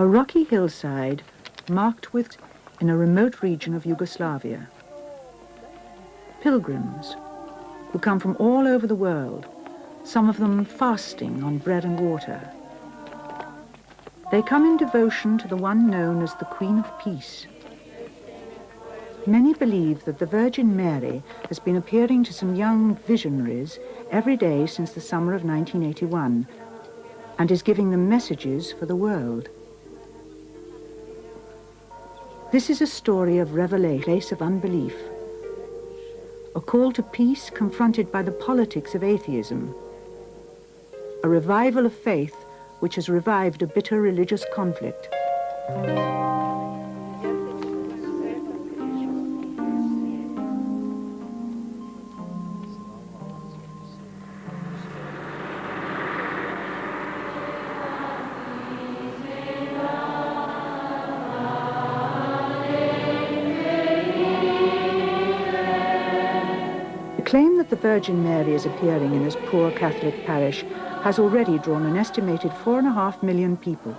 A rocky hillside marked with in a remote region of Yugoslavia. Pilgrims who come from all over the world, some of them fasting on bread and water. They come in devotion to the one known as the Queen of Peace. Many believe that the Virgin Mary has been appearing to some young visionaries every day since the summer of 1981 and is giving them messages for the world. This is a story of revelation, a place of unbelief, a call to peace confronted by the politics of atheism, a revival of faith which has revived a bitter religious conflict. The claim that the Virgin Mary is appearing in this poor Catholic parish has already drawn an estimated 4.5 million people.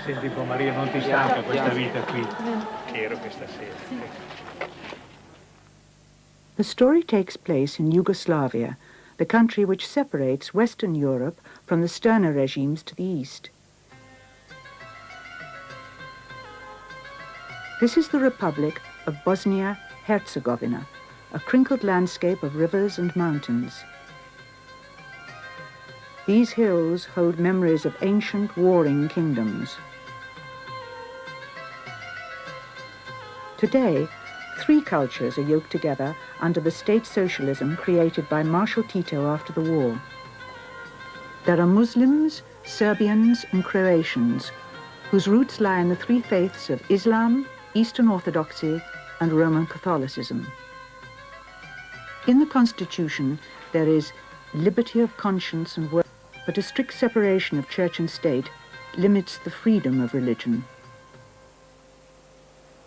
Senti un po' Maria, non ti stanca questa vita qui? Ero questa sera. The story takes place in Yugoslavia, the country which separates Western Europe from the sterner regimes to the east. This is the Republic of Bosnia-Herzegovina, a crinkled landscape of rivers and mountains. These hills hold memories of ancient warring kingdoms. Today, 3 cultures are yoked together under the state socialism created by Marshal Tito after the war. There are Muslims, Serbians, and Croatians, whose roots lie in the 3 faiths of Islam, Eastern Orthodoxy, and Roman Catholicism. In the Constitution, there is liberty of conscience and worship, but a strict separation of church and state limits the freedom of religion.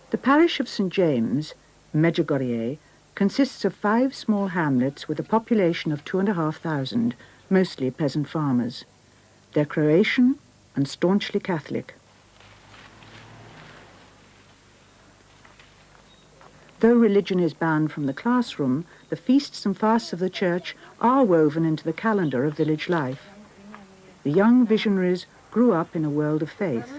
The parish of St. James, Međugorje, consists of 5 small hamlets with a population of 2,500, mostly peasant farmers. They're Croatian and staunchly Catholic. Though religion is banned from the classroom, the feasts and fasts of the church are woven into the calendar of village life. The young visionaries grew up in a world of faith.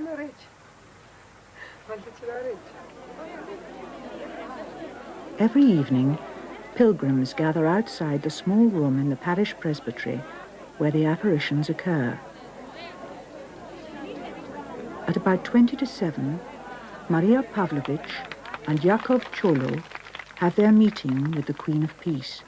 Every evening, pilgrims gather outside the small room in the parish presbytery where the apparitions occur. At about 20 to 7, Maria Pavlovich and Yakov Cholo have their meeting with the Queen of Peace.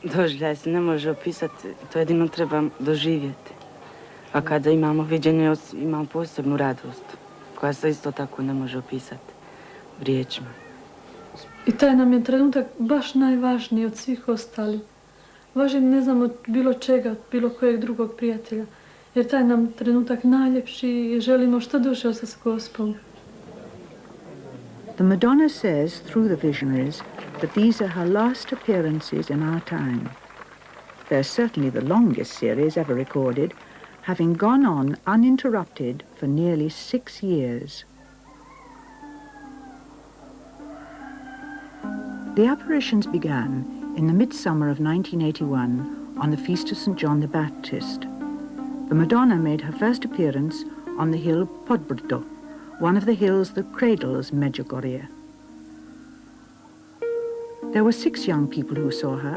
Doživljaj se ne može opisati, to jedino treba doživjeti. A kada imamo viđenje, imamo posebnu radost, koja se isto tako ne može opisati riječima. I taj nam je trenutak baš najvažniji od svih ostalih. Važniji ne znam od bilo čega, od bilo kojeg drugog prijatelja, jer taj nam trenutak najljepši i želimo što duže ostati s Gospom. The Madonna says through the visionaries that these are her last appearances in our time. They're certainly the longest series ever recorded, having gone on uninterrupted for nearly 6 years. The apparitions began in the midsummer of 1981 on the feast of St. John the Baptist. The Madonna made her first appearance on the hill Podbrdo, one of the hills that cradles Međugorje. There were 6 young people who saw her: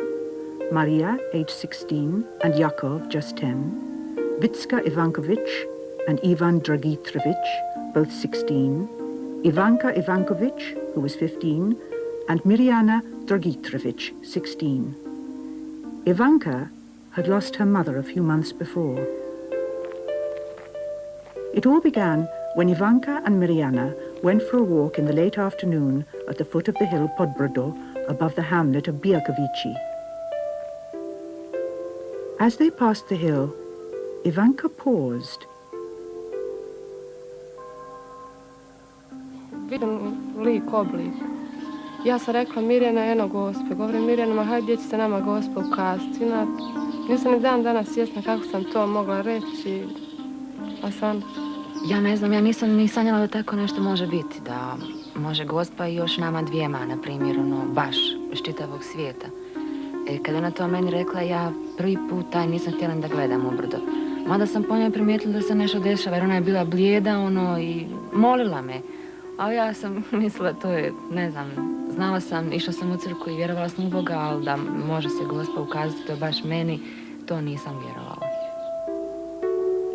Maria, age 16, and Yakov, just 10, Vitska Ivankovic, and Ivan Dragitrovich, both 16, Ivanka Ivankovich, who was 15, and Mirjana Dragitrovich, 16. Ivanka had lost her mother a few months before. It all began when Ivanka and Mirjana went for a walk in the late afternoon at the foot of the hill Podbrdo above the hamlet of Bijakovići. As they passed the hill, Ivanka paused. Vidim lik, oblik. Ja sam rekla Mirjana, eno Gospe. Govorim Mirjanama, hajde gdje će se nama Gospa ukazati. Nisam ni dan danas svjesna kako sam to mogla reći. A sam... Ja ne znam, ja nisam ni sanjala da tako nešto može biti. Da može Gospa i još nama dvijema, na primjer, ono, baš iz čitavog svijeta. Kada ona to meni rekla, ja prvi puta nisam htjela da gledam u brdo. Mada sam po njoj primijetila da se nešto dešava, jer ona je bila blijeda, ono, i molila me. Ali ja sam mislila, to je, ne znam, znala sam, išla sam u crkvu i vjerovala sam u Boga, ali da može se Gospa ukazati, to je baš meni, to nisam vjerovala.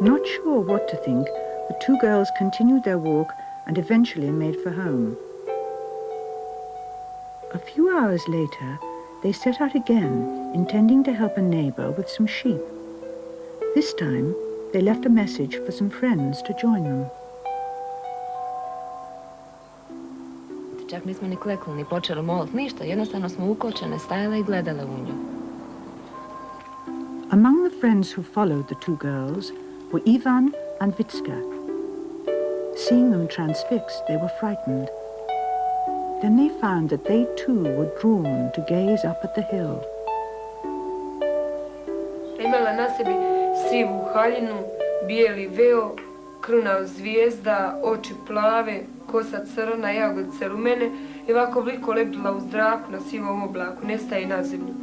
Not sure what to think, the two girls continued their walk and eventually made for home. A few hours later, they set out again, intending to help a neighbor with some sheep. This time, they left a message for some friends to join them. Čak nismo ni klekli, ni počeli moliti, ništa. Jednostavno smo ukočene, stajale i gledale u nju. Among the friends who followed the two girls were Ivan and Vitska. Seeing them transfixed, they were frightened. Then they found that they too were drawn to gaze up at the hill. Imala na sebi sivu haljinu, bijeli veo, kruna od zvijezda, oči plave, kosa crna, jagodice rumene i ovako vliko lebdila u zraku na sivom oblaku, nestaje na zemlju.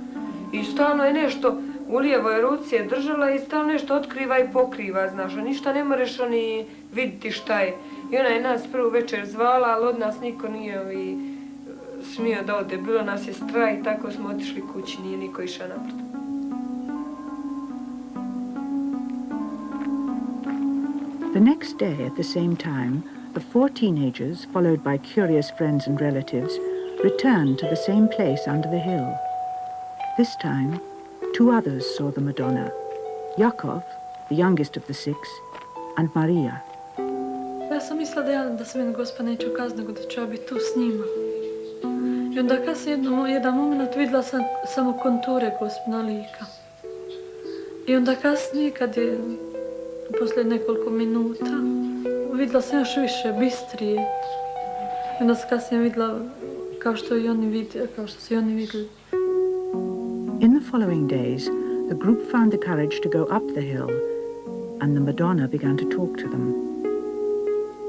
I stalno je nešto u lijevoj ruci je držala i stalno nešto otkriva i pokriva, znaš, a ništa ne moreš ni vidjeti šta je. I ona je nas prvu večer zvala, ali od nas niko nije smio da ode. Bilo nas je strah i tako smo otišli kući, nije niko išao napravo. The next day, at the same time, the four teenagers, followed by curious friends and relatives, returned to the same place under the hill. This time, two others saw the Madonna, Yakov, the youngest of the six, and Maria. Ja sam mislila da se meni Gospa neće ukazati, nego da ću ja biti tu s njima. I onda kasnije jedan moment vidjela sam samo konture Gospina lika. I onda kasnije, kad je poslije nekoliko minuta, vidjela sam još više, bistrije. I onda sam kasnije vidjela kao što su i oni vidjeli. In the following days, the group found the courage to go up the hill, and the Madonna began to talk to them.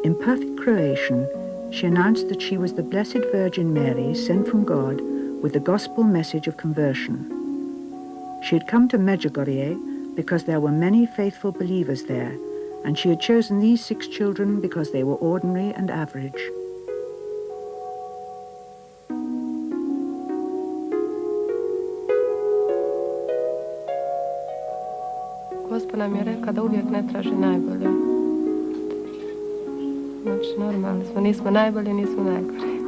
In perfect Croatian, she announced that she was the Blessed Virgin Mary sent from God with the gospel message of conversion. She had come to Međugorje because there were many faithful believers there, and she had chosen these 6 children because they were ordinary and average. Gospa nam je rekla da uvijek ne traži najbolje. Znači, normalni smo, nismo najbolji, nismo najgori.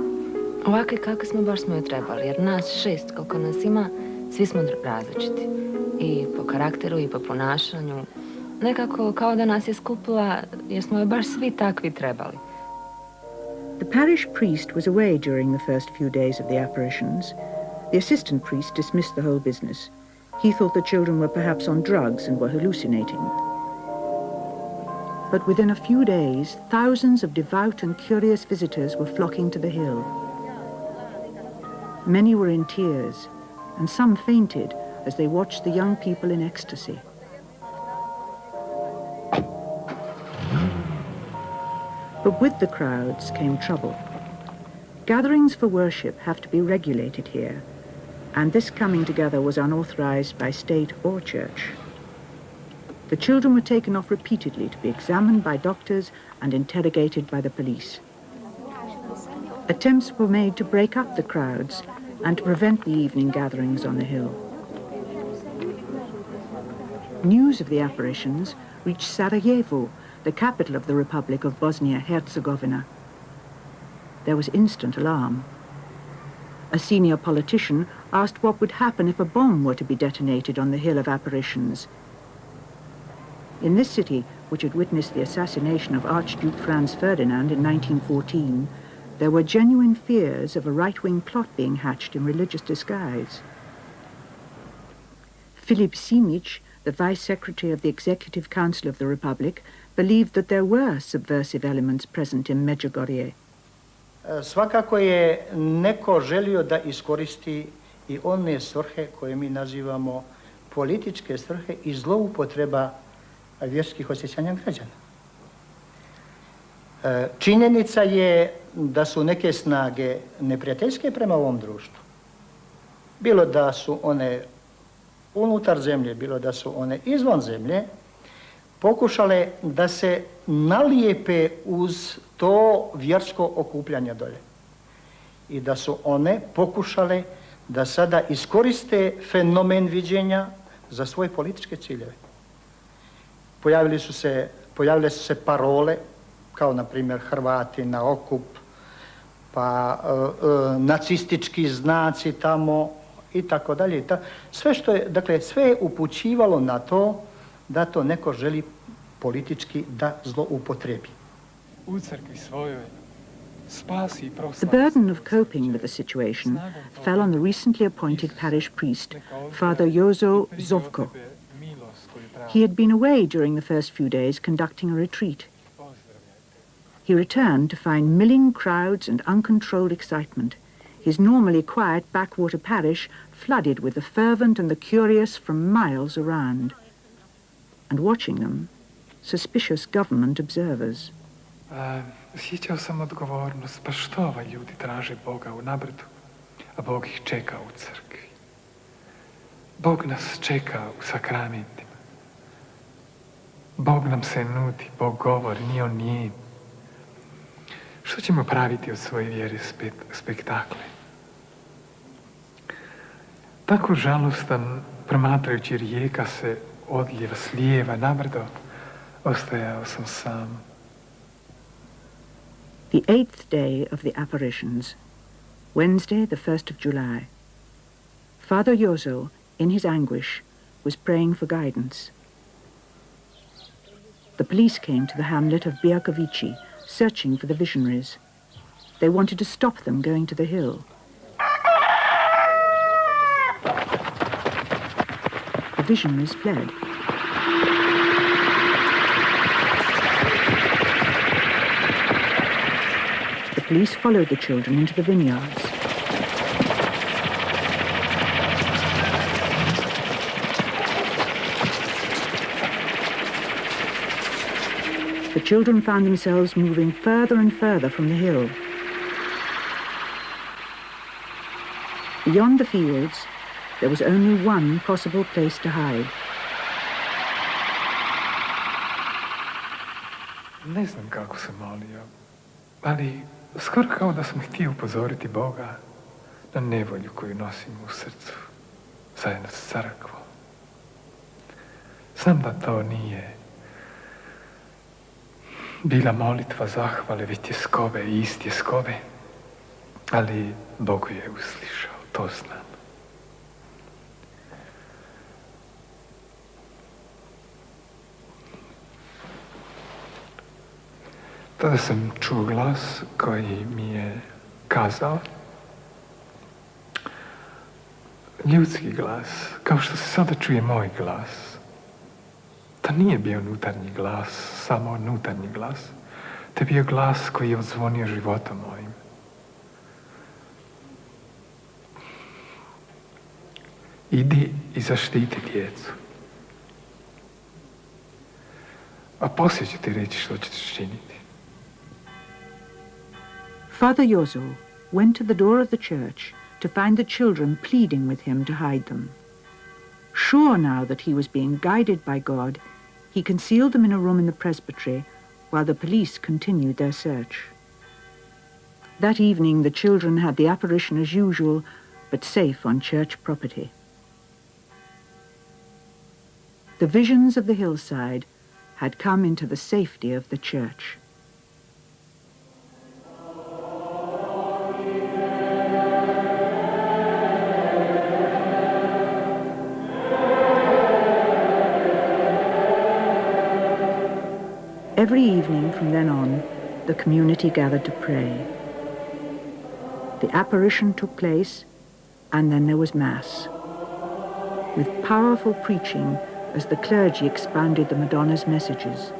Ovakvi kakvi smo, baš smo joj trebali, jer nas 6, koliko nas ima, svi smo različiti. I po karakteru, i po ponašanju. Nekako kao da nas je skupila, jer smo joj baš svi takvi trebali. The parish priest was away during the first few days of the apparitions. The assistant priest dismissed the whole business. He thought the children were perhaps on drugs and were hallucinating. But within a few days, thousands of devout and curious visitors were flocking to the hill. Many were in tears, and some fainted as they watched the young people in ecstasy. But with the crowds came trouble. Gatherings for worship have to be regulated here, and this coming together was unauthorized by state or church. The children were taken off repeatedly to be examined by doctors and interrogated by the police. Attempts were made to break up the crowds and to prevent the evening gatherings on the hill. News of the apparitions reached Sarajevo, the capital of the Republic of Bosnia-Herzegovina. There was instant alarm. A senior politician asked what would happen if a bomb were to be detonated on the Hill of Apparitions. In this city, which had witnessed the assassination of Archduke Franz Ferdinand in 1914, there were genuine fears of a right-wing plot being hatched in religious disguise. Filip Simic, the Vice Secretary of the Executive Council of the Republic, believed that there were subversive elements present in Međugorje. Svakako je neko želio da iskoristi I one svrhe koje mi nazivamo političke svrhe I zloupotreba vjerskih osjećanja građana. Činjenica je da su neke snage neprijateljske prema ovom društvu. Bilo da su one unutar zemlje, bilo da su one izvan zemlje, pokušale da se nalijepe uz to vjersko okupljanje dolje. I da su one pokušale da sada iskoriste fenomen viđenja za svoje političke ciljeve. Pojavile su se parole, kao na primjer Hrvati na okup, pa nacistički znaci tamo I tako dalje. Sve što je, dakle, sve je upućivalo na to da to neko želi politički da zloupotrebi. U crkvi svojoj spasi I proslavi. The burden of coping with the situation fell on the recently appointed parish priest, Father Jozo Zovko. He had been away during the first few days conducting a retreat. He returned to find milling crowds and uncontrolled excitement. His normally quiet backwater parish flooded with the fervent and the curious from miles around. And watching them, suspicious government observers. Osjećao sam odgovornost, pa što ovaj ljudi traže Boga u nabrdu, a Bog ih čeka u crkvi. Bog nas čeka u sakramentima. Bog nam se nudi, Bog govori, nije on nijem. Što ćemo praviti od svoje vjere spektakle? Tako žalostan, promatrajući rijeka se odljeva s lijeva na brdo, ostajao sam sam. The 8th day of the apparitions, Wednesday, the 1st of July. Father Jozo, in his anguish, was praying for guidance. The police came to the hamlet of Bijakovići, searching for the visionaries. They wanted to stop them going to the hill. The visionaries fled. The police followed the children into the vineyards. The children found themselves moving further and further from the hill. Beyond the fields, there was only one possible place to hide. Ne znam kako sam molio, ali skoro kao da sam htio upozoriti Boga na nevolju koju nosim u srcu, zajedno s crkvom. Znam da to nije bila molitva zahvale, već tjeskove I iz tjeskove, ali Bog je uslišao, to znam. Tada sam čuo glas koji mi je kazao, ljudski glas, kao što se sada čuje moj glas. To nije bio unutarnji glas, samo unutarnji glas. To je bio glas koji je odzvonio životom mojim. Idi I zaštiti djecu. A poslije ću ti reći što ćeš činiti. Father Jozo went to the door of the church to find the children pleading with him to hide them. Sure now that he was being guided by God, he concealed them in a room in the presbytery while the police continued their search. That evening the children had the apparition as usual, but safe on church property. The visions of the hillside had come into the safety of the church. Every evening from then on, the community gathered to pray. The apparition took place, and then there was Mass, with powerful preaching as the clergy expounded the Madonna's messages.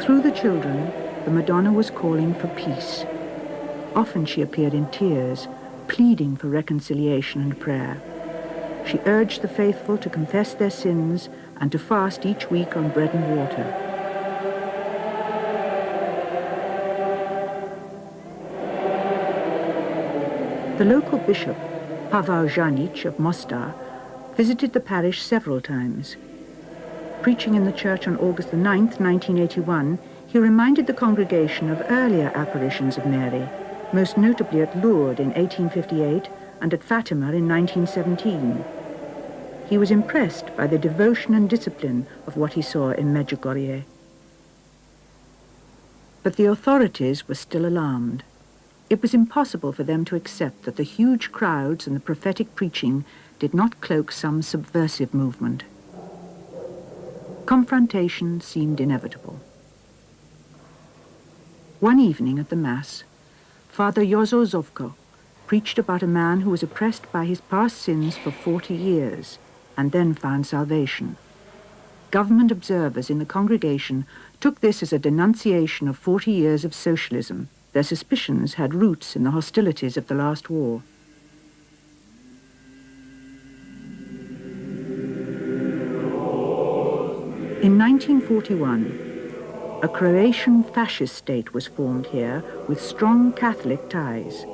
Through the children, the Madonna was calling for peace. Often she appeared in tears, pleading for reconciliation and prayer. She urged the faithful to confess their sins and to fast each week on bread and water. The local bishop, Pavel Janic of Mostar, visited the parish several times. Preaching in the church on August the 9th, 1981, he reminded the congregation of earlier apparitions of Mary, most notably at Lourdes in 1858 and at Fatima in 1917. He was impressed by the devotion and discipline of what he saw in Međugorje. But the authorities were still alarmed. It was impossible for them to accept that the huge crowds and the prophetic preaching did not cloak some subversive movement. Confrontation seemed inevitable. One evening at the Mass, Father Jozo Zovko preached about a man who was oppressed by his past sins for 40 years and then found salvation. Government observers in the congregation took this as a denunciation of 40 years of socialism. Their suspicions had roots in the hostilities of the last war. In 1941, a Croatian fascist state was formed here with strong Catholic ties.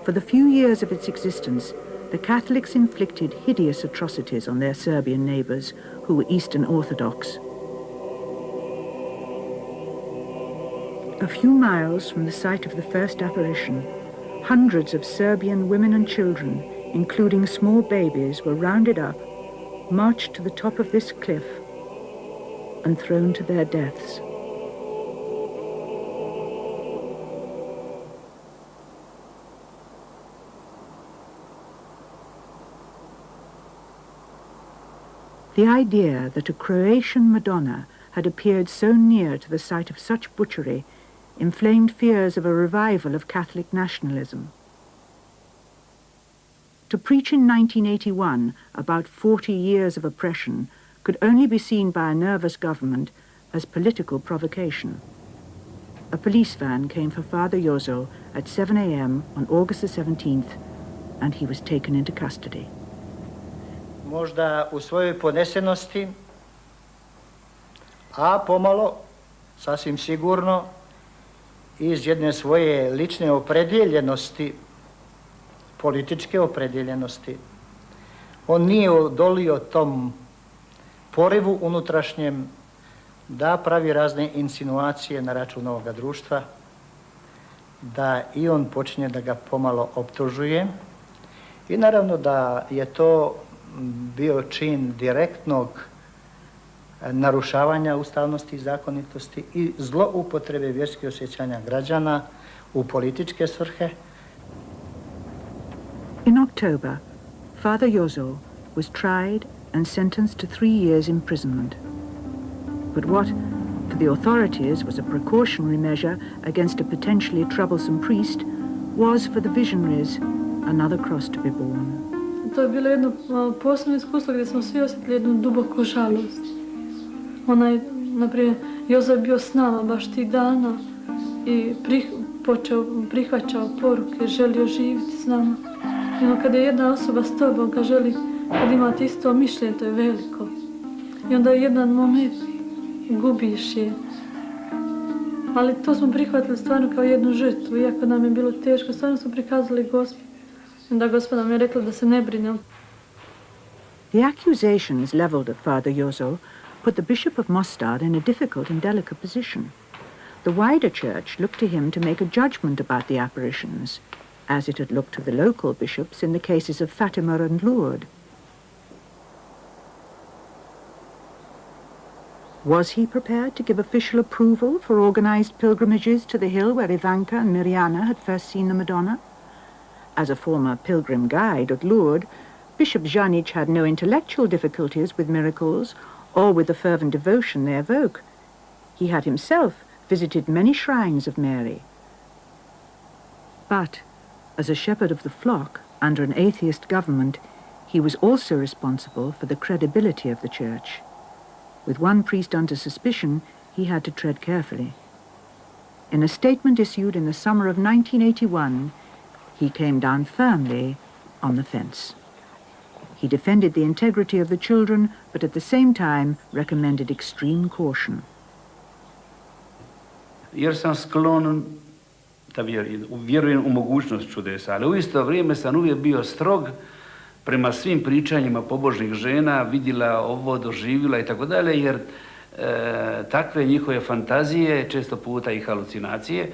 For the few years of its existence, the Catholics inflicted hideous atrocities on their Serbian neighbors, who were Eastern Orthodox. A few miles from the site of the first apparition, hundreds of Serbian women and children, including small babies, were rounded up, marched to the top of this cliff, and thrown to their deaths. The idea that a Croatian Madonna had appeared so near to the site of such butchery inflamed fears of a revival of Catholic nationalism. To preach in 1981 about 40 years of oppression could only be seen by a nervous government as political provocation. A police van came for Father Jozo at 7 a.m. on August the 17th, and he was taken into custody. Možda u svojoj ponesenosti, a pomalo, sasvim sigurno, iz jedne svoje lične opredjeljenosti, političke opredjeljenosti, on nije odolio tom porivu unutrašnjem da pravi razne insinuacije na račun ovoga društva, da i on počinje da ga pomalo optužuje i naravno da je to bio čin direktnog narušavanja ustavnosti i zakonitosti i zloupotrebe vjerskih osjećanja građana u političke svrhe. In October, Father Jozo was tried and sentenced to 3 years imprisonment. But what, for the authorities, was a precautionary measure against a potentially troublesome priest, was for the visionaries another cross to be borne. To je bilo jedno posebno iskustvo gdje smo svi osjetili jednu duboku žalost. Naprimjer, Jozo je bio s nama baš tih dana i prihvaćao poruke, želio živjeti s nama. I kada je jedna osoba s tobom, kad imate isto mišljenje, to je veliko. I onda je jedan moment gubiš je. Ali to smo prihvatili stvarno kao jednu žrtvu, iako nam je bilo teško, stvarno smo prikazali Gospod. Onda Gospod nam je rekla da se ne brine. The accusations leveled at Father Jozo put the Bishop of Mostar in a difficult and delicate position. The wider church looked to him to make a judgment about the apparitions, as it had looked to the local bishops in the cases of Fatima and Lourdes. Was he prepared to give official approval for organized pilgrimages to the hill where Ivanka and Mirjana had first seen the Madonna? As a former pilgrim guide at Lourdes, Bishop Janic had no intellectual difficulties with miracles or with the fervent devotion they evoke. He had himself visited many shrines of Mary. But as a shepherd of the flock under an atheist government, he was also responsible for the credibility of the church. With one priest under suspicion, he had to tread carefully. In a statement issued in the summer of 1981, he came down firmly on the fence. He defended the integrity of the children, but at the same time recommended extreme caution. Jer sam sklon da vjerujem u mogućnost čudesa, ali u isto vrijeme sam uvijek bio strog prema svim pričanjima pobožnih žena, vidjela ovo, doživjela i tako dalje, jer takve njihove fantazije, često puta i halucinacije,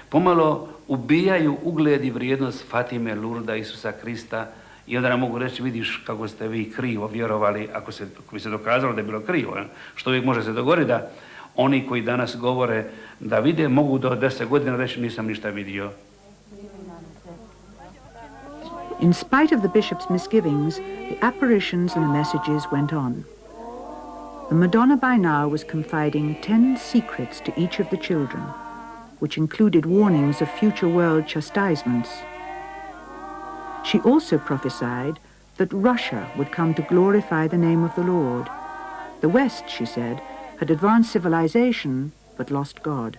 pomalo ubijaju ugled i vrijednost Fatime, Lurda, Isusa Krista, i onda nam mogu reći, vidiš kako ste vi krivo vjerovali, ako bi se dokazalo da je bilo krivo, što uvijek može se dogoditi da oni koji danas govore da vide, mogu do 10 godina reći nisam ništa vidio. In spite of the bishop's misgivings, the apparitions and the messages went on. The Madonna by now was confiding 10 secrets to each of the children, which included warnings of future world chastisements. She also prophesied that Russia would come to glorify the name of the Lord. The West, she said, had advanced civilization but lost God.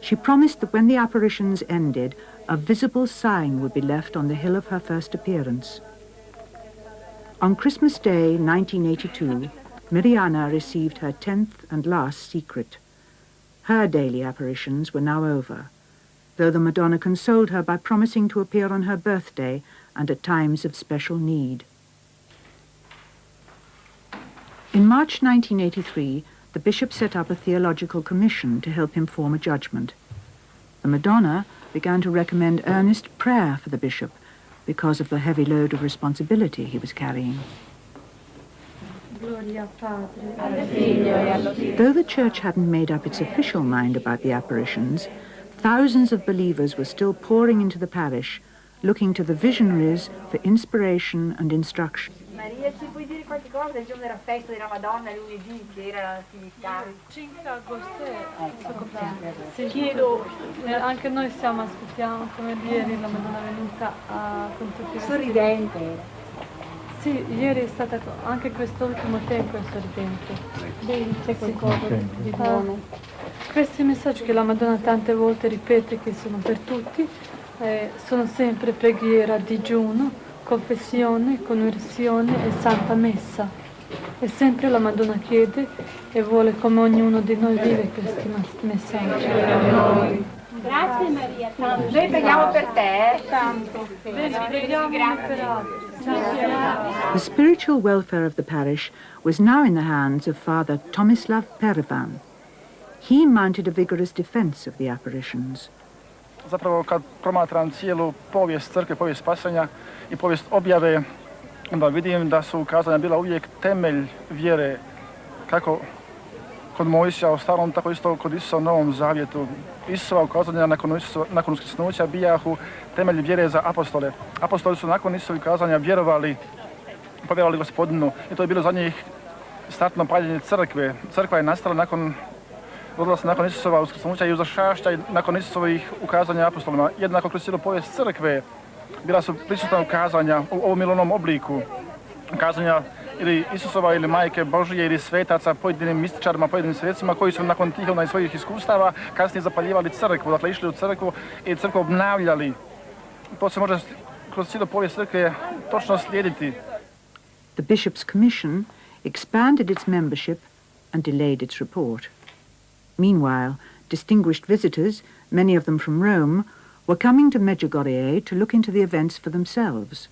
She promised that when the apparitions ended, a visible sign would be left on the hill of her first appearance. On Christmas Day, 1982, Mirjana received her 10th and last secret. Her daily apparitions were now over, though the Madonna consoled her by promising to appear on her birthday and at times of special need. In March 1983, the bishop set up a theological commission to help him form a judgment. The Madonna began to recommend earnest prayer for the bishop because of the heavy load of responsibility he was carrying. Though the church hadn't made up its official mind about the apparitions, thousands of believers were still pouring into the parish, looking to the visionaries for inspiration and instruction. Maria, ci puoi dire qualche cosa del giorno della festa della Madonna lunedì, che era l'attività? 5 agosto sì, chiedo, anche noi aspettiamo come ieri la Madonna è venuta con tutti i sorridente. Sì, ieri è stata anche quest'ultimo tempo è sorridente. Bene, c'è qualcosa di buono. Questi messaggi che la Madonna tante volte ripete che sono per tutti, sono sempre preghiera, digiuno, confessione, conversione e santa messa. E sempre la Madonna chiede e vuole come ognuno di noi vive questi messaggi. Grazie Maria, tanto. Noi preghiamo per te. Tanto. The spiritual welfare of the parish was now in the hands of Father Tomislav Pervan. He mounted a vigorous defense of the apparitions. Zapravo kad promatram cijelu povijest crkve, povijest spasenja i povijest objave, onda vidim da su ukazanja bila uvijek temelj vjere, kako kod Mojsija u starom, tako isto kod Isusa u Novom Zavjetu. Isusova ukazanja nakon uskrsnuća bijahu temelj vjere za apostole. Apostoli su nakon Isusovih ukazanja povjerovali Gospodinu i to je bilo za njih startno paljenje crkve. Crkva je nastala rodila se nakon Isusova uskrsnuća i uzašašća nakon Isusovih ukazanja apostolima. Jednako kroz cijelu povijest crkve bila su prisutna ukazanja u ovom ili onom obliku. Ukazanja ili Isusova ili Majke Božije ili svetaca, pojedinim mističarima, pojedinim svecima koji su nakon tih svojih iskustava kasnije zapaljivali crkvu, dakle išli u crkvu i crkvu obnavljali. To se može kroz cijelu povijest crkve točno slijediti. The bishop's commission expanded its membership and delayed its report. Meanwhile, distinguished visitors, many of them from Rome, were coming to Međugorje to look into the events for themselves.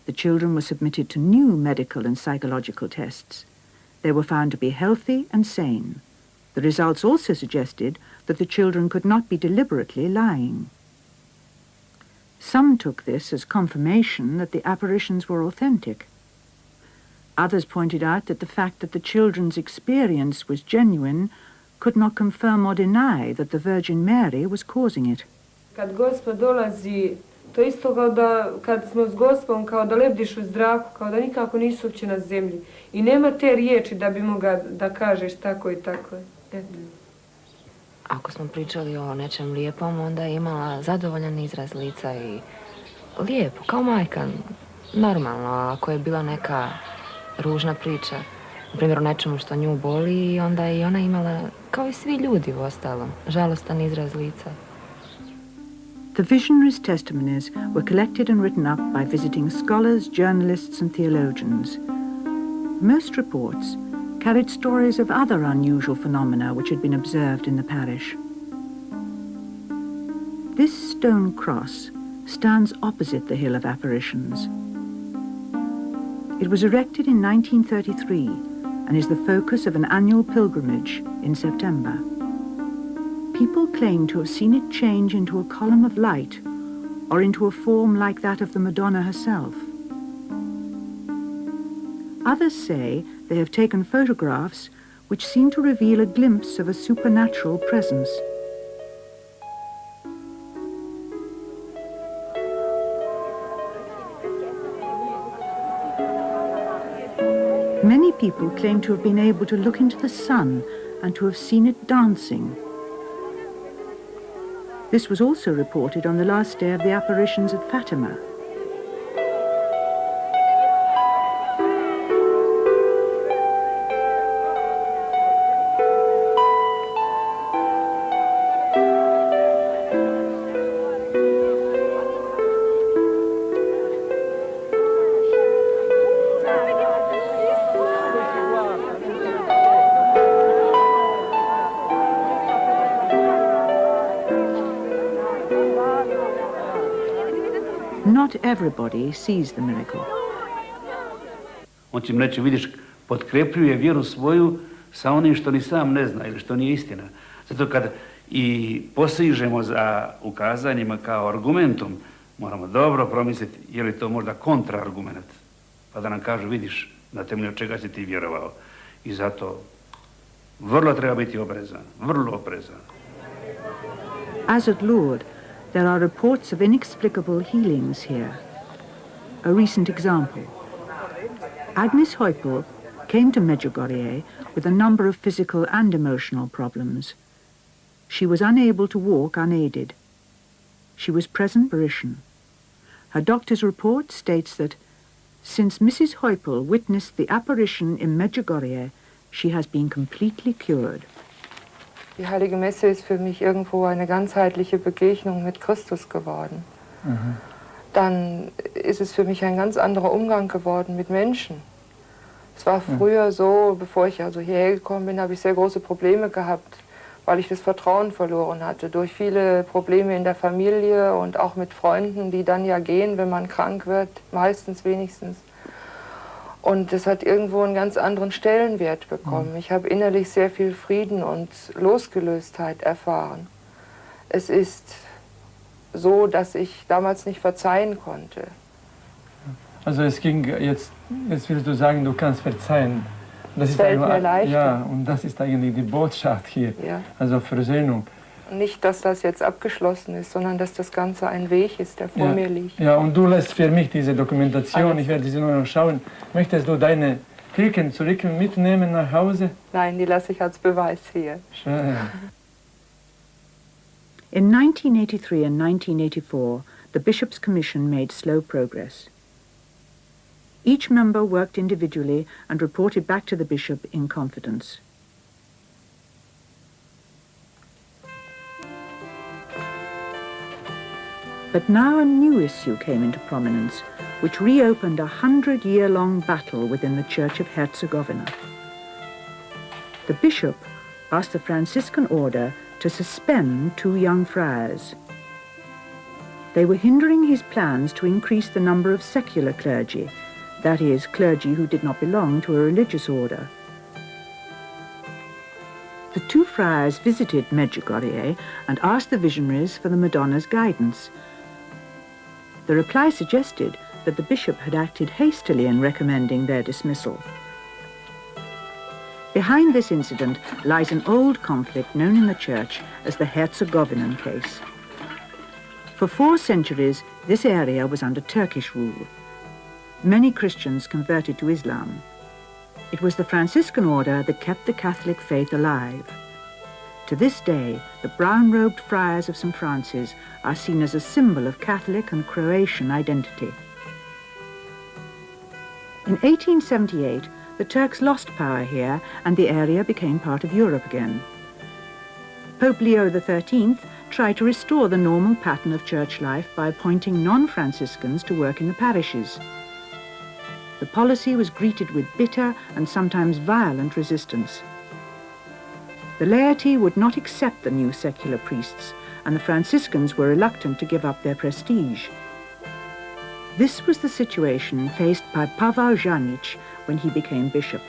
The children were submitted to new medical and psychological tests. They were found to be healthy and sane. The results also suggested that the children could not be deliberately lying. Some took this as confirmation that the apparitions were authentic. Others pointed out that the fact that the children's experience was genuine could not confirm or deny that the Virgin Mary was causing it. Kad Gospod dolazi, to isto kao da kad smo s Gospom, kao da lebdiš u zraku, kao da nikako nisu uopće na zemlji. I nema te riječi da bi mogao da kažeš tako i tako. Ako smo pričali o nečem lijepom, onda je imala zadovoljan izraz lica i lijepo, kao majka, normalno. A ako je bila neka ružna priča, na primjer o nečemu što nju boli, onda je i ona imala, kao i svi ljudi u ostalom, žalostan izraz lica. The visionaries' testimonies were collected and written up by visiting scholars, journalists and theologians. Most reports carried stories of other unusual phenomena which had been observed in the parish. This stone cross stands opposite the Hill of Apparitions. It was erected in 1933 and is the focus of an annual pilgrimage in September. People claim to have seen it change into a column of light or into a form like that of the Madonna herself. Others say they have taken photographs which seem to reveal a glimpse of a supernatural presence. Many people claim to have been able to look into the sun and to have seen it dancing. This was also reported on the last day of the apparitions at Fatima. Not everybody sees the miracle. On će im reći, vidiš, potkrepljuje vjeru svoju sa onim što ni sam ne zna ili što nije istina. Zato kad i posižemo za ukazanjima kao argumentom, moramo dobro promisliti je li to možda kontraargument. Pa da nam kažu, vidiš, na temelju čega si ti vjerovao. I zato vrlo treba biti oprezan, vrlo oprezan. As at Lourdes, there are reports of inexplicable healings here. A recent example. Agnes Heupel came to Međugorje with a number of physical and emotional problems. She was unable to walk unaided. She was present apparition. Her doctor's report states that since Mrs. Heupel witnessed the apparition in Međugorje, she has been completely cured. Die Heilige Messe ist für mich irgendwo eine ganzheitliche Begegnung mit Christus geworden. Mhm. Dann ist es für mich ein ganz anderer Umgang geworden mit Menschen. Es war früher so, bevor ich also hierher gekommen bin, habe ich sehr große Probleme gehabt, weil ich das Vertrauen verloren hatte. Durch viele Probleme in der Familie und auch mit Freunden, die dann ja gehen, wenn man krank wird, meistens wenigstens. Und das hat irgendwo einen ganz anderen Stellenwert bekommen. Ich habe innerlich sehr viel Frieden und Losgelöstheit erfahren. Es ist so, dass ich damals nicht verzeihen konnte. Also es ging jetzt willst du sagen, du kannst verzeihen. Das fällt mir leichter. Ja, und das ist eigentlich die Botschaft hier, ja. Also Versöhnung. Nicht, dass das jetzt abgeschlossen ist, sondern dass das Ganze ein Weg ist, der vor mir liegt. Ja, und du lässt für mich diese Dokumentation, ich werde sie nur noch schauen. Möchtest du deine Kirchen zurück mitnehmen nach Hause? Nein, die lasse ich als Beweis hier. Schön. In 1983 and 1984, the Bishops' Commission made slow progress. Each member worked individually and reported back to the bishop in confidence. But now a new issue came into prominence, which reopened a 100-year-long battle within the Church of Herzegovina. The bishop asked the Franciscan order to suspend 2 young friars. They were hindering his plans to increase the number of secular clergy, that is, clergy who did not belong to a religious order. The 2 friars visited Međugorje and asked the visionaries for the Madonna's guidance. The reply suggested that the bishop had acted hastily in recommending their dismissal. Behind this incident lies an old conflict known in the church as the Herzegovinian case. For 4 centuries, this area was under Turkish rule. Many Christians converted to Islam. It was the Franciscan order that kept the Catholic faith alive. To this day, the brown-robed friars of St. Francis are seen as a symbol of Catholic and Croatian identity. In 1878, the Turks lost power here and the area became part of Europe again. Pope Leo XIII tried to restore the normal pattern of church life by appointing non-Franciscans to work in the parishes. The policy was greeted with bitter and sometimes violent resistance. The laity would not accept the new secular priests, and the Franciscans were reluctant to give up their prestige. This was the situation faced by Pavel Janic when he became bishop.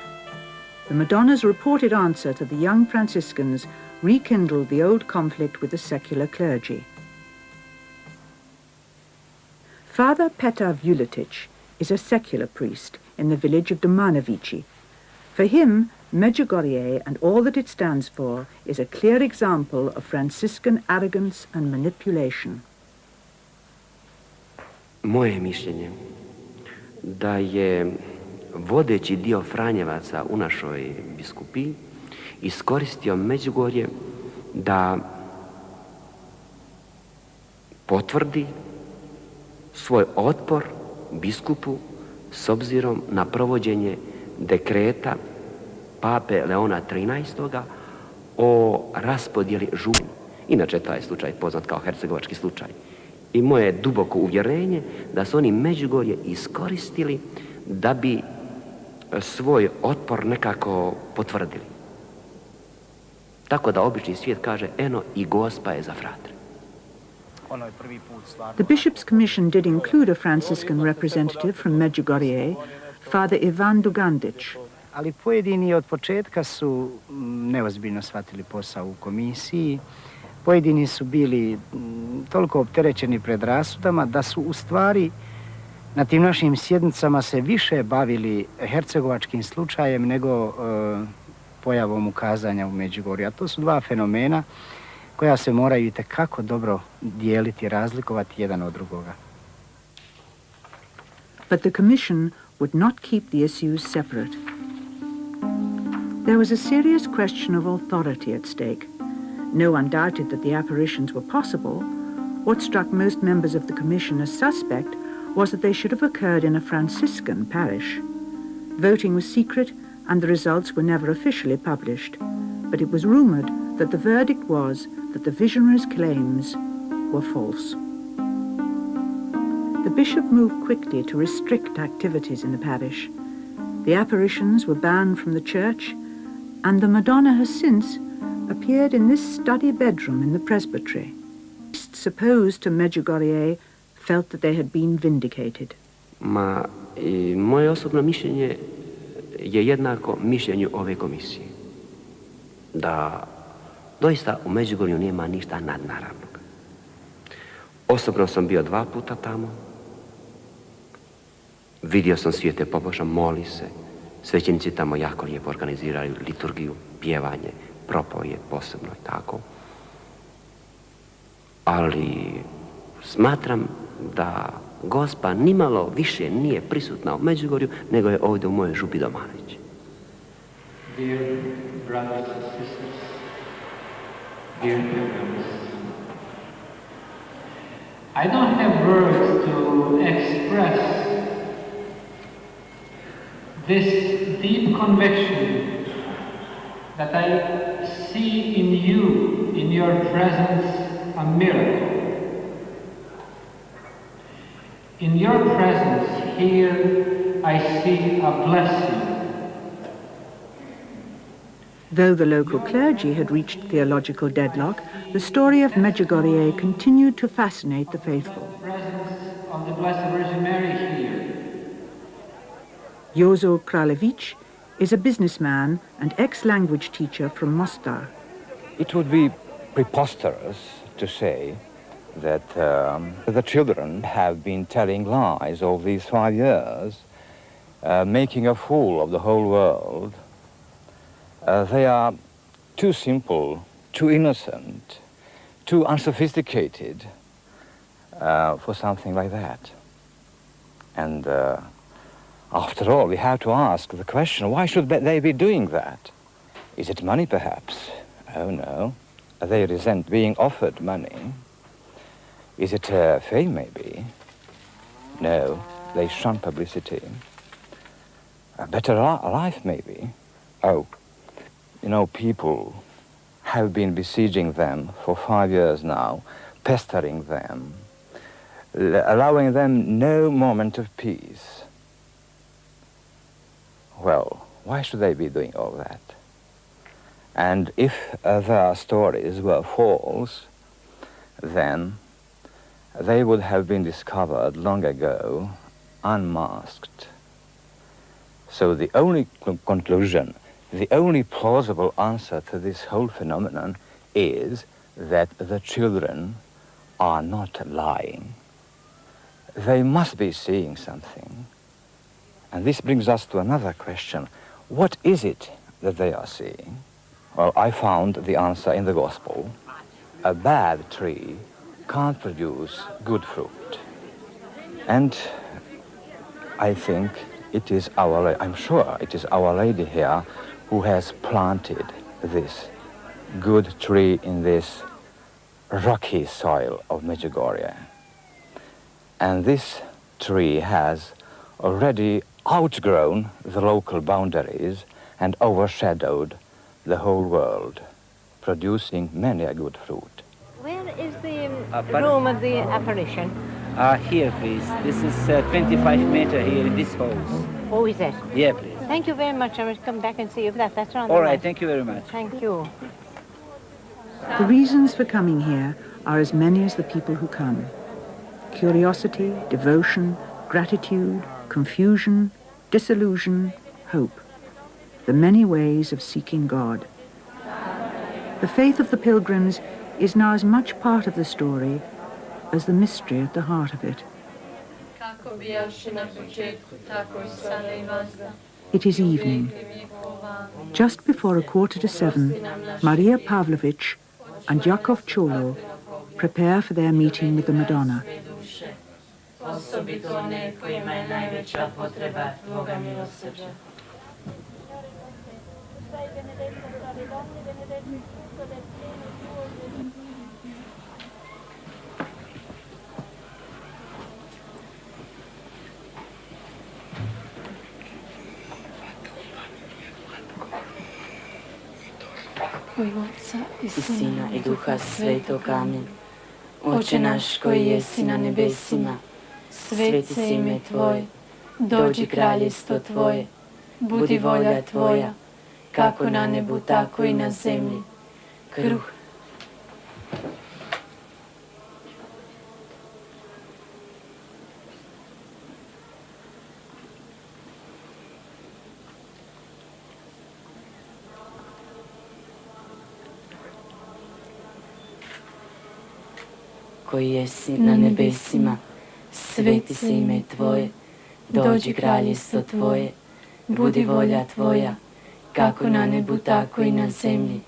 The Madonna's reported answer to the young Franciscans rekindled the old conflict with the secular clergy. Father Petar Vuletic is a secular priest in the village of Domanovici. For him, Međugorje and all that it stands for is a clear example of Franciscan arrogance and manipulation. Moje mišljenje da je vodeći dio Franjevaca u našoj biskupiji iskoristio Međugorje da potvrdi svoj otpor biskupu s obzirom na provođenje dekreta Pape Leona XIII. O raspodjeli županija. Inače, taj slučaj poznat kao hercegovački slučaj. I moje duboko uvjerenje da su oni Međugorje iskoristili da bi svoj otpor nekako potvrdili. Tako da obični svijet kaže, eno i Gospa je za fratre. The bishop's commission did include a Franciscan representative from Međugorje, Father Ivan Dugandić. Ali pojedini od početka su neozbiljno shvatili posao u komisiji. Pojedini su bili toliko opterećeni predrasudama da su u stvari na tim našim sjednicama se više bavili hercegovačkim slučajem nego pojavom ukazanja u Međugorju. A to su 2 fenomena koja se moraju itekako dobro dijeliti, razlikovati jedan od drugoga. But the commission would not keep the issues separate. There was a serious question of authority at stake. No one doubted that the apparitions were possible. What struck most members of the commission as suspect was that they should have occurred in a Franciscan parish. Voting was secret and the results were never officially published, but it was rumored that the verdict was that the visionaries' claims were false. The bishop moved quickly to restrict activities in the parish. The apparitions were banned from the church, and the Madonna has since appeared in this study bedroom in the presbytery. Priests opposed to Međugorje felt that they had been vindicated. Moje osobno mišljenje je jednako mišljenju ove komisije. Da doista u Međugorju nema ništa nadnaravnog. Osobno sam bio 2 puta tamo. Vidio sam svijete poboža, moli se. Svećenici tamo jako lijepo organiziraju liturgiju, pjevanje, propovijed posebno i tako. Ali smatram da Gospa nimalo više nije prisutna u Međugorju nego je ovdje u mojoj župi Domanović. Dear brothers and sisters, dear pilgrims, I don't have words to express this deep conviction that I see in you, in your presence, a miracle. In your presence here, I see a blessing. Though the local clergy had reached theological deadlock, the story of Međugorje continued to fascinate the faithful. The presence of the Blessed Virgin Mary here. Jozo Kraljević is a businessman and ex-language teacher from Mostar. It would be preposterous to say that the children have been telling lies all these 5 years, making a fool of the whole world. They are too simple, too innocent, too unsophisticated for something like that. And after all, we have to ask the question, why should they be doing that? Is it money, perhaps? Oh, no. They resent being offered money. Is it fame, maybe? No, they shun publicity. A better life, maybe? Oh, you know, people have been besieging them for 5 years now, pestering them, allowing them no moment of peace. Well, why should they be doing all that? And if their stories were false, then they would have been discovered long ago, unmasked. So the only conclusion, the only plausible answer to this whole phenomenon is that the children are not lying. They must be seeing something. And this brings us to another question. What is it that they are seeing? Well, I found the answer in the Gospel. A bad tree can't produce good fruit. And I think it is I'm sure it is Our Lady here who has planted this good tree in this rocky soil of Međugorje. And this tree has already outgrown the local boundaries and overshadowed the whole world, producing many a good fruit. Where is the room of the apparition? Here, please. This is 25 meters here in this house. Oh, is it? Yeah, please. Thank you very much. I will come back and see if that's on the All right, right. thank you very much. Thank you. The reasons for coming here are as many as the people who come. Curiosity, devotion, gratitude, confusion, disillusion, hope. The many ways of seeking God. The faith of the pilgrims is now as much part of the story as the mystery at the heart of it. It is evening. Just before 6:45, Maria Pavlovich and Jakov Cholo prepare for their meeting with the Madonna. I Sina i Duha Svetog, amen. Oče naš koji jesi na nebesima, sveti se ime Tvoje, dođi kraljestvo Tvoje, budi volja Tvoja, kako na nebu, tako i na zemlji. Kruh koji jesi na nebesima, sveti se ime Tvoje, dođi kraljestvo Tvoje, budi volja Tvoja, kako na nebu, tako i na zemlji.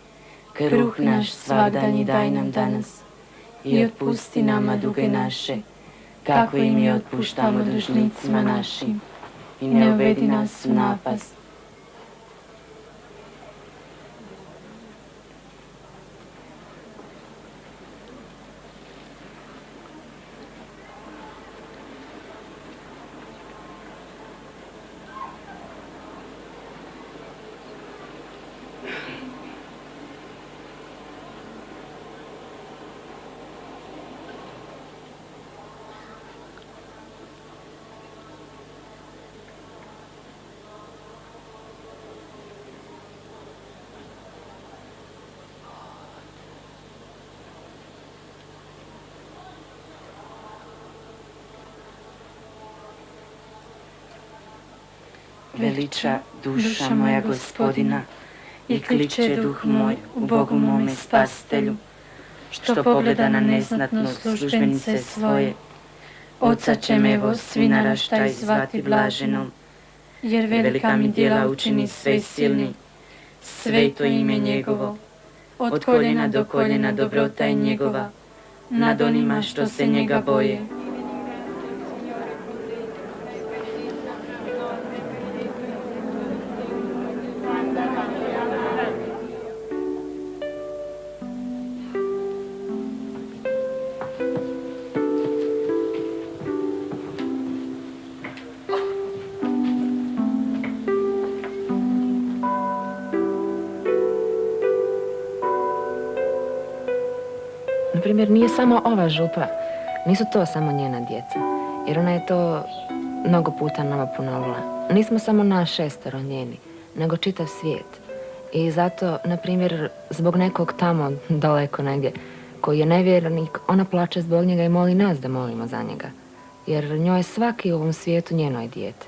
Kruh naš svagdanji daj nam danas i otpusti nama duge naše, kako i mi otpuštamo dužnicima našim. I ne uvedi nas u napast. Veliča duša moja Gospodina i kliče duh moj u Bogu mome Spasitelju. što pogleda na neznatno službenice svoje. Oca ćem evo svi naraštaj zvati blaženom, jer velika mi djela učini sve silni, sveto ime njegovo. Od koljena do koljena dobrota je njegova, nad onima što se njega boje. Naprimjer, nije samo ova župa, nisu to samo njena djeca, jer ona je to mnogo puta nama ponovila. Nismo samo nas 6 njeni, nego čitav svijet. I zato, na primjer, zbog nekog tamo daleko negdje, koji je nevjernik, ona plače zbog njega i moli nas da molimo za njega. Jer njoj je svaki u ovom svijetu njeno je dijete.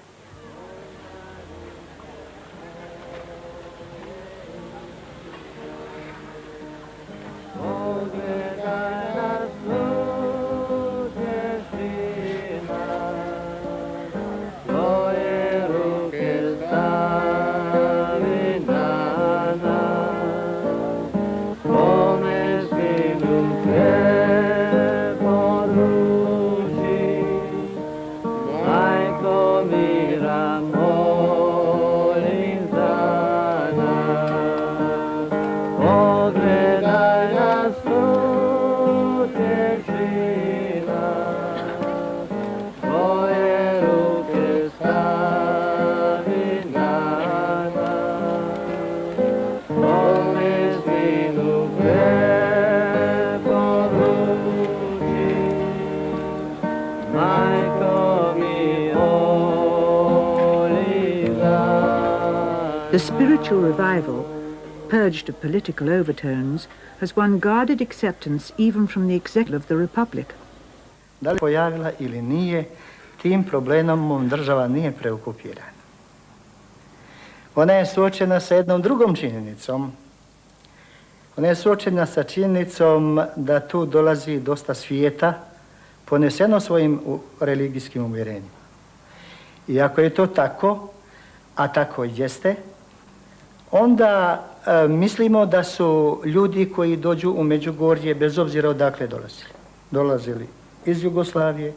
The spiritual revival, purged of political overtones, has won guarded acceptance even from the executive of the Republic. Da li pojavila ili nije, tim problemom država nije preokupirana. Ona je suočena sa jednom drugom činjenicom. Ona je suočena sa činjenicom da tu dolazi dosta svijeta poneseno svojim religijskim uvjerenjima. I ako je to tako, a tako jeste, onda mislimo da su ljudi koji dođu u Međugorje, bez obzira odakle dolazili iz Jugoslavije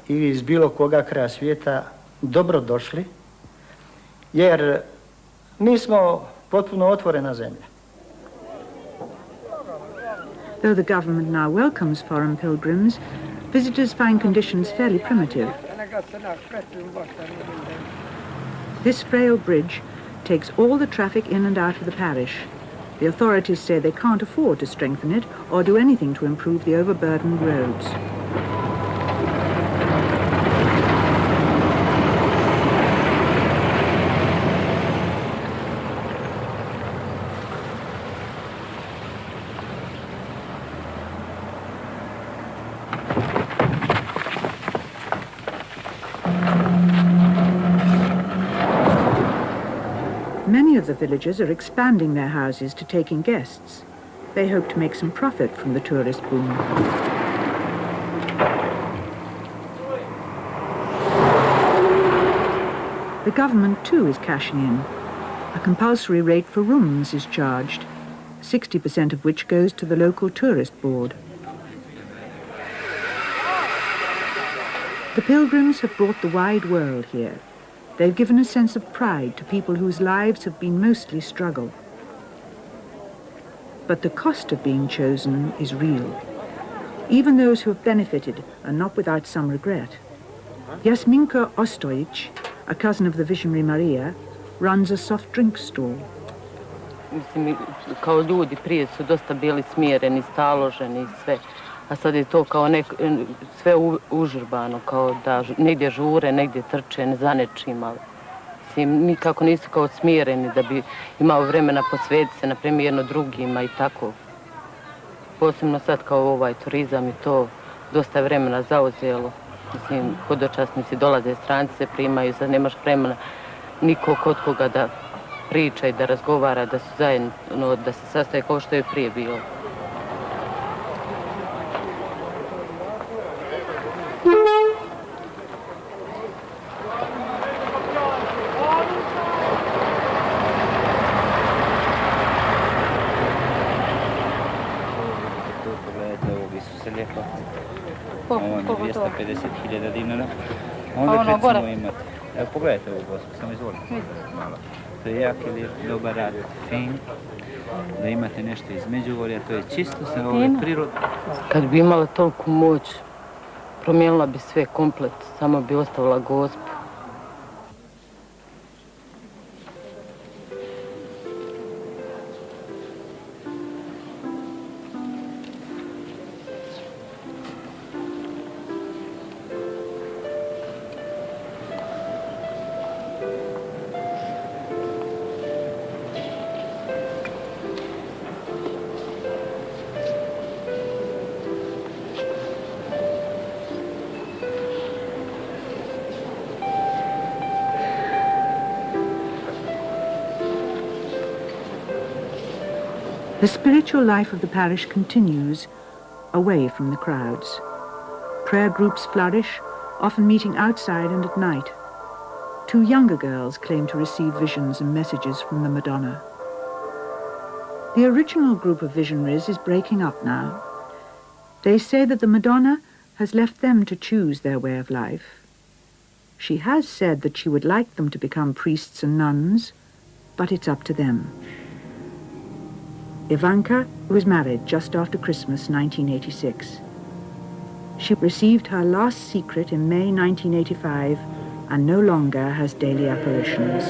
ili iz bilo koga kraja svijeta, dobro došli, jer mi smo potpuno otvorena zemlja. Though the government now welcomes foreign pilgrims, visitors find conditions fairly primitive. This frail bridge takes all the traffic in and out of the parish. The authorities say they can't afford to strengthen it or do anything to improve the overburdened roads. Many of the villagers are expanding their houses to take in guests. They hope to make some profit from the tourist boom. The government too is cashing in. A compulsory rate for rooms is charged, 60% of which goes to the local tourist board. The pilgrims have brought the wide world here. They've given a sense of pride to people whose lives have been mostly struggle. But the cost of being chosen is real. Even those who have benefited are not without some regret. Jasminka Ostojic, a cousin of the Visionary Maria, runs a soft drink stall. Mislim, kao ljudi prije su dosta bili smjereni, staloženi i sve. A sad je to kao sve užurbano, kao da negdje žure, negdje trče, za nečim, ali nikako nisu kao smireni da bi imao vremena posvetiti se, na primjer, jedno drugima i tako. Posebno sad kao ovaj turizam i to dosta vremena zauzelo. Mislim, hodočasnici dolaze, stranci se primaju, sad nemaš vremena nikog kod koga da priča i da razgovara, da su zajedno, da se sastaje kao što je prije bilo. Ovo je 250.000 dinara. Onda recimo imate, evo pogledajte ovu gospu, samo izvolite. Malo. To je jako lijep, dobar rad, fin. Da imate nešto iz Međugorja, to je čisto sa ove prirode. Kad bi imala toliku moć, promijenila bi sve komplet, samo bi ostavila gospu. The spiritual life of the parish continues away from the crowds. Prayer groups flourish, often meeting outside and at night. 2 younger girls claim to receive visions and messages from the Madonna. The original group of visionaries is breaking up now. They say that the Madonna has left them to choose their way of life. She has said that she would like them to become priests and nuns, but it's up to them. Ivanka was married just after Christmas 1986. She received her last secret in May 1985 and no longer has daily apparitions.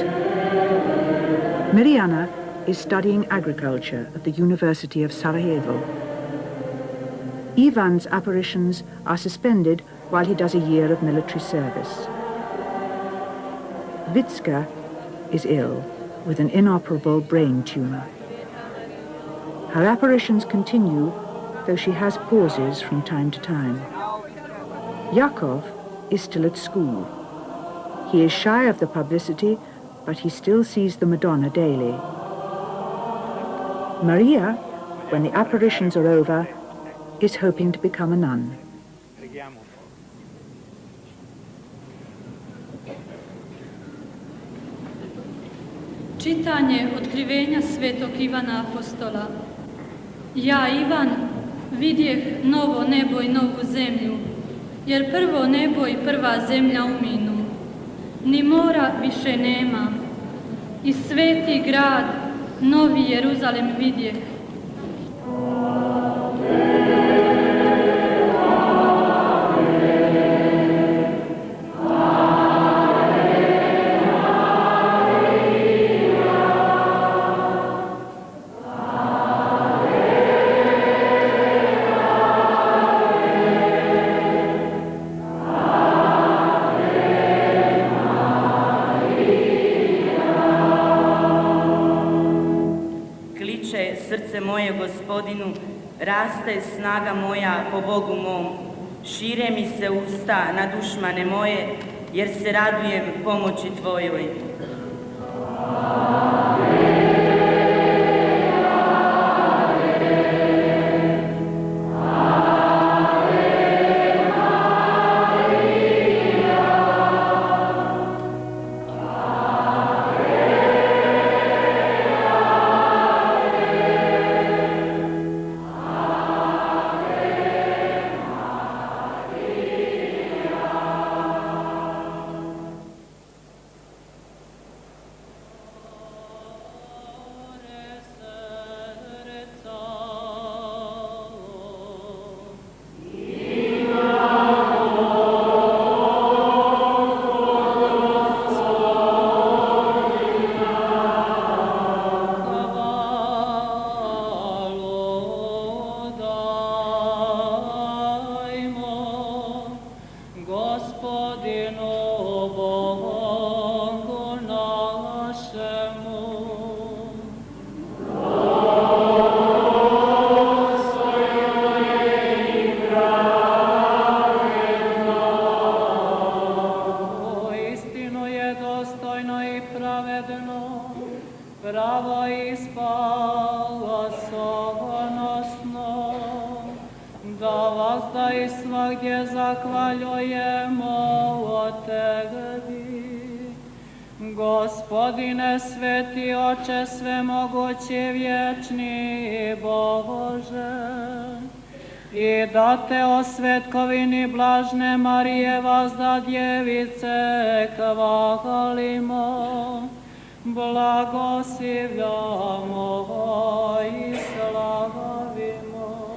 Mirjana is studying agriculture at the University of Sarajevo. Ivan's apparitions are suspended while he does a year of military service. Vitska is ill with an inoperable brain tumor. Her apparitions continue, though she has pauses from time to time. Yakov is still at school. He is shy of the publicity, but he still sees the Madonna daily. Maria, when the apparitions are over, is hoping to become a nun. Čitanje otkrivenja svetog Ivana Apostola. Ja, Ivan, vidjeh novo nebo i novu zemlju, jer prvo nebo i prva zemlja uminu. Ni mora više nema. I sveti grad, novi Jeruzalem vidjeh. Gospodinu, raste snaga moja po Bogu mom, šire mi se usta na dušmane moje, jer se radujem pomoći Tvojoj. Gospodine, sveti oče, svemogući, vječni i Bože, I da te o svetkovini blažne Marije vazda djevice hvalimo, blagoslivljamo i slavimo.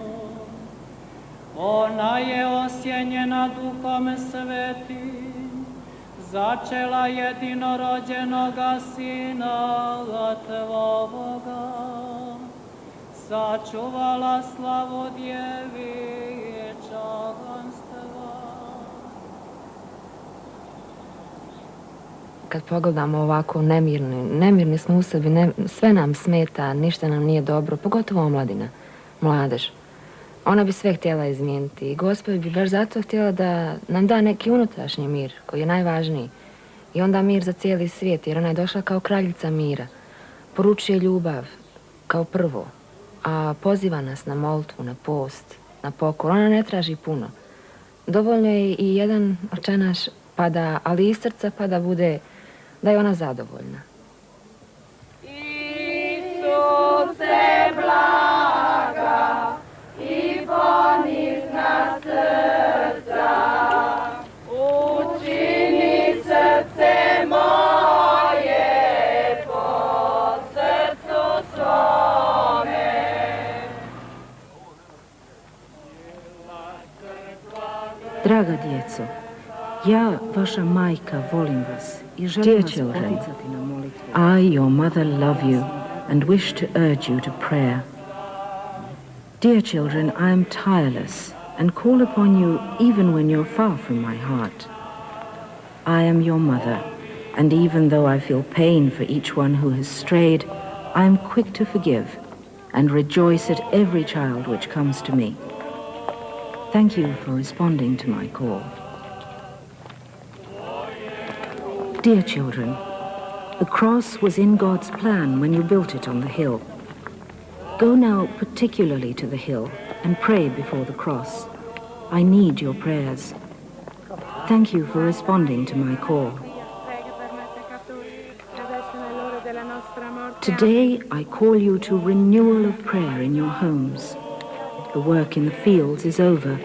Ona je osjenjena Duhom Svetim, začela jedinorođenoga Sina Tvoga, sačuvala slavu djevičanstva. Kad pogledamo ovako nemirni smo u sebi, sve nam smeta, ništa nam nije dobro, pogotovo omladina, mladež. Ona bi sve htjela izmijeniti i Gospod bi baš zato htjela da nam da neki unutrašnji mir koji je najvažniji. I onda mir za cijeli svijet, jer ona je došla kao kraljica mira. Poručuje ljubav kao prvo, a poziva nas na molitvu, na post, na pokor. Ona ne traži puno. Dovoljno je i jedan očanaš, ali iz srca pa da bude, da je ona zadovoljna. Isuse blaga i ponizna srca, učini srce moje po srcu svome. Draga djeco, ja, vaša majka, volim vas i želim vas poticati na molitvu. I, your mother, love you and wish to urge you to prayer. Dear children, I am tireless and call upon you even when you're far from my heart. I am your mother, and even though I feel pain for each one who has strayed, I am quick to forgive and rejoice at every child which comes to me. Thank you for responding to my call. Dear children, the cross was in God's plan when you built it on the hill. Go now particularly to the hill and pray before the cross. I need your prayers. Thank you for responding to my call. Today I call you to renewal of prayer in your homes. The work in the fields is over.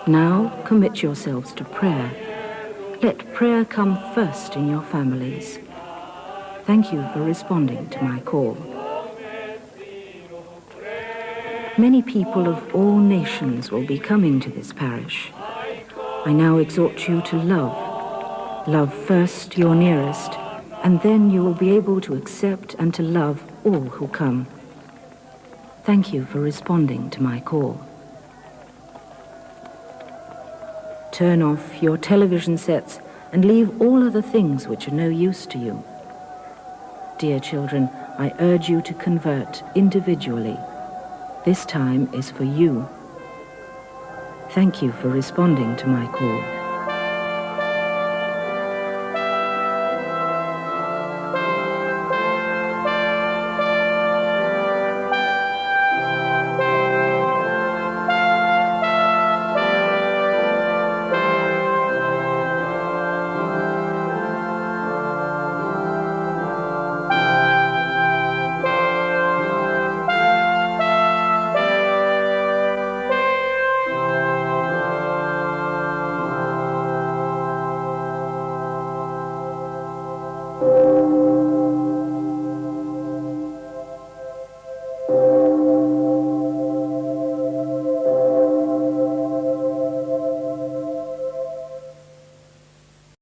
Now commit yourselves to prayer. Let prayer come first in your families. Thank you for responding to my call. Many people of all nations will be coming to this parish. I now exhort you to love. Love first your nearest, and then you will be able to accept and to love all who come. Thank you for responding to my call. Turn off your television sets and leave all other things which are no use to you. Dear children, I urge you to convert individually. This time is for you. Thank you for responding to my call.